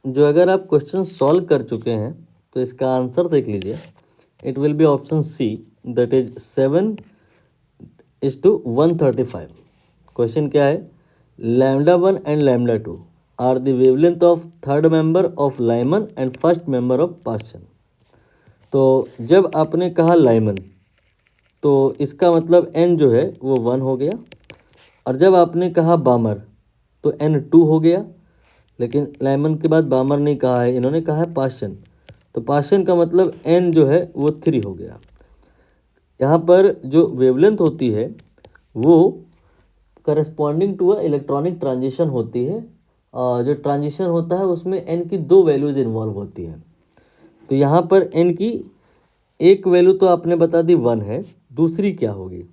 जो अगर आप क्वेश्चन सॉल्व कर चुके हैं तो इसका आंसर देख लीजिए। It will be option C, that is 7:135। Question क्या है, λ1 and λ2 are the wavelength of third member of Lyman and first member of Paschen. तो जब आपने कहा लाइमन तो इसका मतलब n जो है वो 1 हो गया, और जब आपने कहा बामर तो n 2 हो गया। लेकिन लाइमन के बाद बामर नहीं कहा है, इन्होंने कहा है पास्चन, तो पास्चन का मतलब n जो है वो 3 हो गया। यहाँ पर जो वेवलेंथ होती है वो corresponding to a electronic transition होती है, और जो ट्रांजिशन होता है उसमें n की 2 वैल्यूज इन्वॉल्व होती हैं। तो यहाँ पर n की एक वैल्यू तो आपने बता दी 1 है, दूसरी क्या होगी,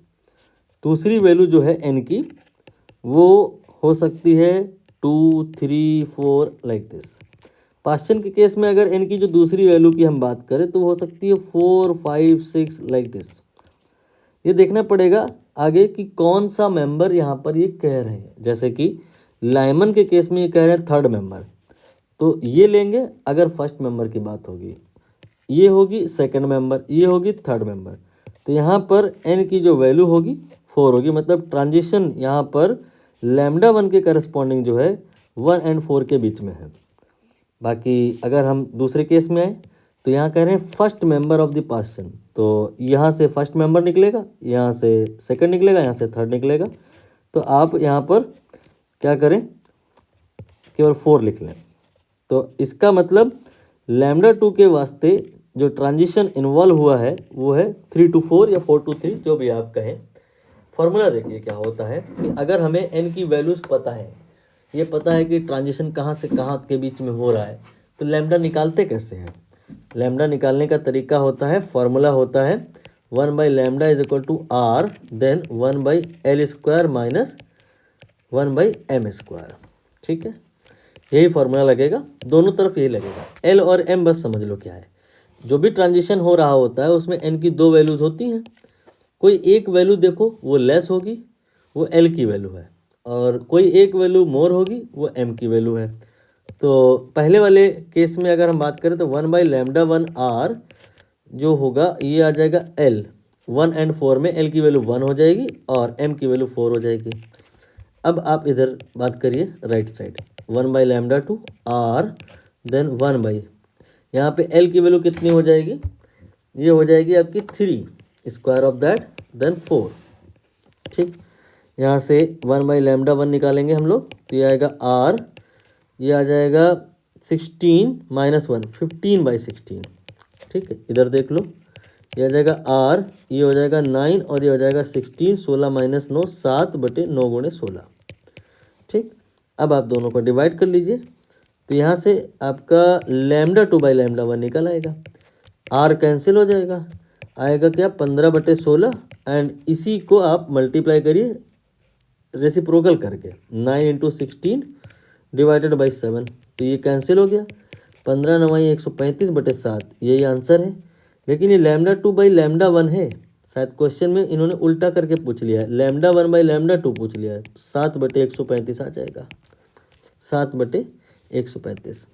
दूसरी वैल्यू जो है n की वो हो सकती है 2, 3, 4 लाइक दिस। पास्चन के केस में अगर n की जो दूसरी वैल्यू की हम बात करें तो हो सकती है 4, 5, 6 लाइक दिस। ये देखना पड़ेगा आगे कि कौन सा मेंबर यहाँ पर ये कह रहे हैं। जैसे कि लाइमन के केस में ये कह रहे हैं थर्ड मेंबर, तो ये लेंगे अगर फर्स्ट मेंबर की बात होगी, ये होगी सेकंड मेंबर, ये होगी थर्ड मेंबर। तो यहाँ पर n की जो वैल्यू होगी 4 होगी, मतलब ट्रांजिशन यहाँ पर λ1 के करस्पॉन्डिंग जो है 1 और 4 के बीच में है। बाकी अगर हम दूसरे केस में आए तो यहाँ कह रहे हैं first member of the Paschen, तो यहाँ से फर्स्ट मेंबर निकलेगा, यहाँ से सेकंड निकलेगा, यहाँ से थर्ड निकलेगा। तो आप यहाँ पर क्या करें, केवल 4 लिख लें। तो इसका मतलब λ2 के वास्ते जो ट्रांजिशन इन्वॉल्व हुआ है वो है 3 to 4 या 4 to 3, जो भी आप कहें। फॉर्मूला देखिए क्या होता है कि अगर हमें n की वैल्यूज़ पता है, ये पता है कि ट्रांजिशन कहाँ से कहाँ के बीच में हो रहा है, तो लैम्डा निकालते कैसे हैं। लैम्डा निकालने का तरीका होता है, फॉर्मूला होता है 1/λ is equal to r then 1/L² minus 1/m²। ठीक है, यही फॉर्मूला लगेगा, दोनों तरफ यही लगेगा। L और M बस समझ लो क्या है। जो भी ट्रांजिशन हो रहा होता है उसमें n की 2 वैल्यूज़ होती हैं। कोई एक वैल्यू देखो वो लेस होगी, वो L की वैल्यू है, और कोई एक वैल्यू मोर होगी, वो M की वैल्यू है। तो पहले वाले केस में अगर हम बात करें तो 1/λ1 r जो होगा ये आ जाएगा L। 1 और 4 में L की वैल्यू 1 हो जाएगी और M की वैल्यू 4 हो जाएगी। अब आप इधर बात करिए राइट साइड, 1/λ2 r देन 1 यहाँ पे L की वैल्यू कितनी हो जाएगी, ये हो जाएगी आपकी 3 स्क्वायर ऑफ दैट देन 4। ठीक, यहाँ से 1/λ1 निकालेंगे हम लोग, तो ये आएगा r, ये आ जाएगा 16 माइनस 1 15/16। ठीक है, इधर देख लो, ये आ जाएगा r, ये हो जाएगा 9 और ये हो जाएगा 16, 16 माइनस 9 7/9 गुणे 16। ठीक, अब आप दोनों को डिवाइड कर लीजिए, तो यहाँ से आपका λ2/λ1 निकल आएगा, r कैंसिल हो जाएगा, आएगा क्या 15/16, एंड इसी को आप मल्टीप्लाई करिए रेसिप्रोकल करके 9 × 16 डिवाइडेड बाई 7, तो ये कैंसिल हो गया, 15 9 135/7, यही आंसर है। लेकिन ये λ2/λ1 है, शायद क्वेश्चन में इन्होंने उल्टा करके पूछ लिया है, λ1/λ2 पूछ लिया है, 7/135 आ जाएगा, 7/135।